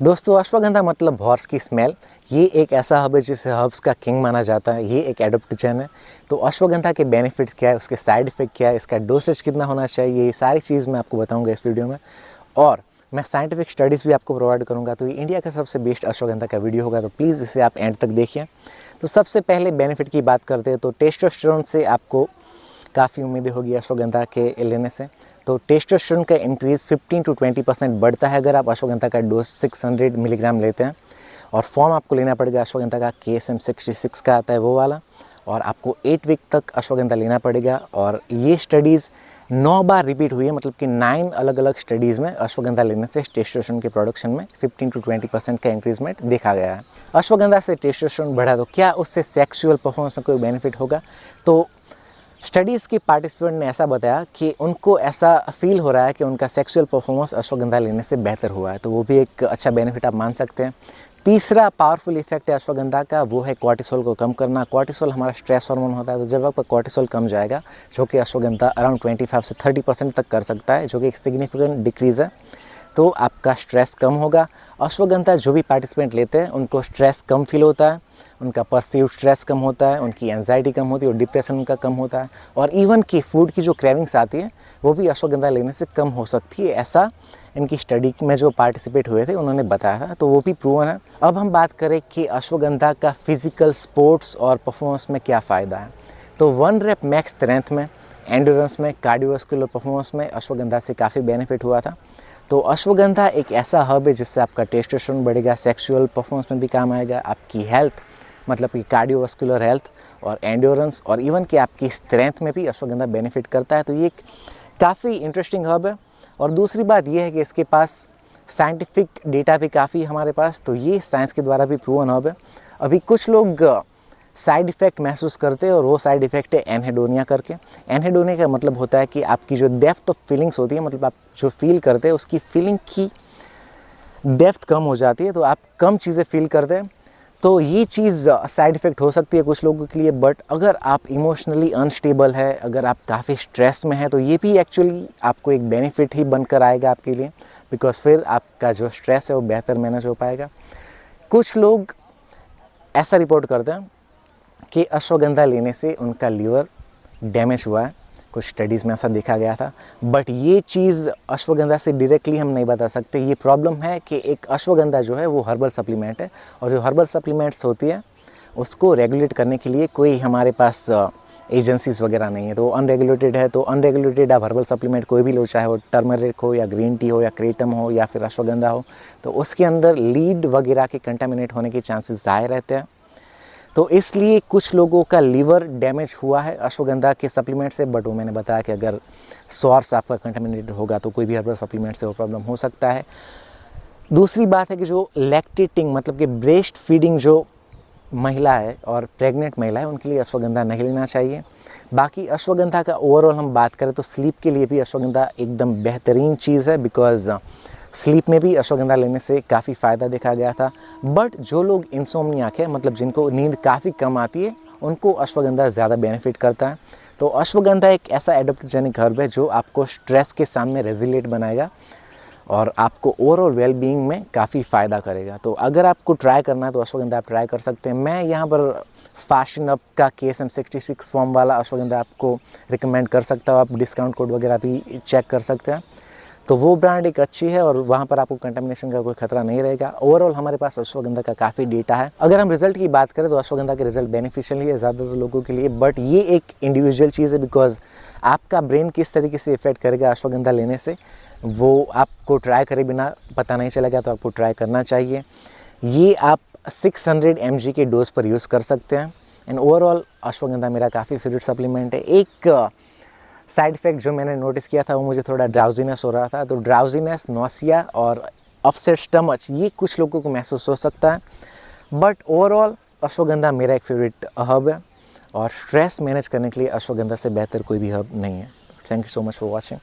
दोस्तों, अश्वगंधा मतलब हॉर्स की स्मेल। ये एक ऐसा हर्ब है जिसे हर्ब्स का किंग माना जाता है। ये एक एडोप्टोजन है। तो अश्वगंधा के बेनिफिट्स क्या है, उसके साइड इफ़ेक्ट क्या है, इसका डोसेज कितना होना चाहिए, ये सारी चीज़ मैं आपको बताऊंगा इस वीडियो में। और मैं साइंटिफिक स्टडीज़ भी आपको प्रोवाइड करूंगा। तो ये इंडिया का सबसे बेस्ट अश्वगंधा का वीडियो होगा, तो प्लीज़ इसे आप एंड तक देखिए। तो सबसे पहले बेनिफिट की बात करते हैं तो टेस्टोस्टेरोन से आपको काफ़ी उम्मीदें होगी अश्वगंधा के लेने से। तो टेस्टोस्टेरोन का इंक्रीज़ 15 to 20% बढ़ता है अगर आप अश्वगंधा का डोज 600 मिलीग्राम लेते हैं। और फॉर्म आपको लेना पड़ेगा अश्वगंधा का KSM 66 का आता है वो वाला। और आपको 8 वीक तक अश्वगंधा लेना पड़ेगा। और ये स्टडीज़ 9 बार रिपीट हुई है, मतलब कि 9 अलग अलग स्टडीज़ में अश्वगंधा लेने से टेस्टोस्टेरोन के प्रोडक्शन में 15 to 20% का इंक्रीजमेंट देखा गया है। अश्वगंधा से टेस्टोस्टेरोन बढ़ा तो क्या उससे सेक्सुअल परफॉर्मेंस में कोई बेनिफिट होगा? तो स्टडीज़ के पार्टिसिपेंट ने ऐसा बताया कि उनको ऐसा फील हो रहा है कि उनका सेक्सुअल परफॉर्मेंस अश्वगंधा लेने से बेहतर हुआ है। तो वो भी एक अच्छा बेनिफिट आप मान सकते हैं। तीसरा पावरफुल इफेक्ट है अश्वगंधा का, वो है कॉर्टिसोल को कम करना। कॉर्टिसोल हमारा स्ट्रेस हार्मोन होता है। तो जब आपका कॉर्टिसोल कम जाएगा, जो कि अश्वगंधा अराउंड 25 से 30% तक कर सकता है, जो कि एक सिग्निफिकेंट डिक्रीज़ है, तो आपका स्ट्रेस कम होगा। अश्वगंधा जो भी पार्टिसिपेंट लेते हैं उनको स्ट्रेस कम फील होता है, उनका परसीव्ड स्ट्रेस कम होता है, उनकी एंजाइटी कम होती है और डिप्रेशन उनका कम होता है। और इवन की फूड की जो क्रेविंग्स आती है वो भी अश्वगंधा लेने से कम हो सकती है, ऐसा इनकी स्टडी में जो पार्टिसिपेट हुए थे उन्होंने बताया था। तो वो भी प्रूवन है। अब हम बात करें कि अश्वगंधा का फिजिकल, स्पोर्ट्स और परफॉर्मेंस में क्या फ़ायदा है। तो 1 रेप मैक्स स्ट्रेंथ में, एंड्योरेंस में, कार्डियोवास्कुलर परफॉर्मेंस में अश्वगंधा से काफ़ी बेनिफिट हुआ था। तो अश्वगंधा एक ऐसा हर्ब है जिससे आपका टेस्टोस्टेरोन बढ़ेगा, सेक्सुअल परफॉर्मेंस में भी काम आएगा, आपकी हेल्थ मतलब कि कार्डियोवास्कुलर हेल्थ और एंड्योरेंस और इवन कि आपकी स्ट्रेंथ में भी अश्वगंधा बेनिफिट करता है। तो ये काफ़ी इंटरेस्टिंग हर्ब है। और दूसरी बात यह है कि इसके पास साइंटिफिक डेटा भी काफ़ी है हमारे पास। तो ये साइंस के द्वारा भी प्रूवन हर्ब है। अभी कुछ लोग साइड इफ़ेक्ट महसूस करते हैं और वो साइड इफ़ेक्ट है एनहेडोनिया करके। एनहेडोनिया का मतलब होता है कि आपकी जो डेप्थ ऑफ फीलिंग्स होती है, मतलब आप जो फील करते हैं उसकी फीलिंग की डेप्थ कम हो जाती है, तो आप कम चीज़ें फील करते हैं। तो ये चीज़ साइड इफ़ेक्ट हो सकती है कुछ लोगों के लिए। बट अगर आप इमोशनली अनस्टेबल है, अगर आप काफ़ी स्ट्रेस में है, तो ये भी एक्चुअली आपको एक बेनिफिट ही बनकर आएगा आपके लिए, बिकॉज फिर आपका जो स्ट्रेस है वो बेहतर मैनेज हो पाएगा। कुछ लोग ऐसा रिपोर्ट करते हैं कि अश्वगंधा लेने से उनका लीवर डैमेज हुआ है, कुछ स्टडीज़ में ऐसा देखा गया था। बट ये चीज़ अश्वगंधा से डायरेक्टली हम नहीं बता सकते। ये प्रॉब्लम है कि एक अश्वगंधा जो है वो हर्बल सप्लीमेंट है, और जो हर्बल सप्लीमेंट्स होती है उसको रेगुलेट करने के लिए कोई हमारे पास एजेंसीज़ वगैरह नहीं है, तो अनरेगुलेटेड है। तो अनरेगुलेटेड आप हर्बल सप्लीमेंट कोई भी लो, चाहे वो टर्मरिक हो या ग्रीन टी हो या क्रेटम हो या फिर अश्वगंधा हो, तो उसके अंदर लीड वगैरह के कंटामिनेट होने के चांसेस ज़्यादा रहते हैं। तो इसलिए कुछ लोगों का लीवर डैमेज हुआ है अश्वगंधा के सप्लीमेंट से। बट वो मैंने बताया कि अगर सोर्स आपका कंटामिनेटेड होगा तो कोई भी हर्बल सप्लीमेंट से वो प्रॉब्लम हो सकता है। दूसरी बात है कि जो लैक्टेटिंग मतलब कि ब्रेस्ट फीडिंग जो महिला है और प्रेग्नेंट महिला है, उनके लिए अश्वगंधा नहीं लेना चाहिए। बाकी अश्वगंधा का ओवरऑल हम बात करें तो स्लीप के लिए भी अश्वगंधा एकदम बेहतरीन चीज़ है, बिकॉज स्लीप में भी अश्वगंधा लेने से काफ़ी फ़ायदा देखा गया था। बट जो लोग इंसोम्नियाक है, मतलब जिनको नींद काफ़ी कम आती है, उनको अश्वगंधा ज़्यादा बेनिफिट करता है। तो अश्वगंधा एक ऐसा एडोप्टोजेनिक हर्ब है जो आपको स्ट्रेस के सामने रेजिलिएंट बनाएगा और आपको ओवरऑल वेलबींग में काफ़ी फ़ायदा करेगा। तो अगर आपको ट्राई करना है तो अश्वगंधा आप ट्राई कर सकते हैं। मैं यहाँ पर फैशन अप का KSM 66 फॉर्म वाला अश्वगंधा आपको रिकमेंड कर सकता हूँ। आप डिस्काउंट कोड वगैरह भी चेक कर सकते हैं। तो वो ब्रांड एक अच्छी है और वहाँ पर आपको कंटामिनेशन का कोई खतरा नहीं रहेगा। ओवरऑल हमारे पास अश्वगंधा का काफ़ी डेटा है। अगर हम रिजल्ट की बात करें तो अश्वगंधा के रिजल्ट बेनिफिशियल ही है ज़्यादातर लोगों के लिए। बट ये एक इंडिविजुअल चीज़ है, बिकॉज आपका ब्रेन किस तरीके से इफेक्ट करेगा अश्वगंधा लेने से वो आपको ट्राई करे बिना पता नहीं चलेगा। तो आपको ट्राई करना चाहिए। ये आप 600 mg के डोज पर यूज़ कर सकते हैं। एंड ओवरऑल अश्वगंधा मेरा काफ़ी फेवरेट सप्लीमेंट है। एक साइड इफ़ेक्ट जो मैंने नोटिस किया था वो मुझे थोड़ा ड्राउजीनेस हो रहा था। तो ड्राउजीनेस, नौसिया और अपसेट स्टमक ये कुछ लोगों को महसूस हो सकता है। बट ओवरऑल अश्वगंधा मेरा एक फेवरेट हर्ब है और स्ट्रेस मैनेज करने के लिए अश्वगंधा से बेहतर कोई भी हर्ब नहीं है। Thank you so much for watching.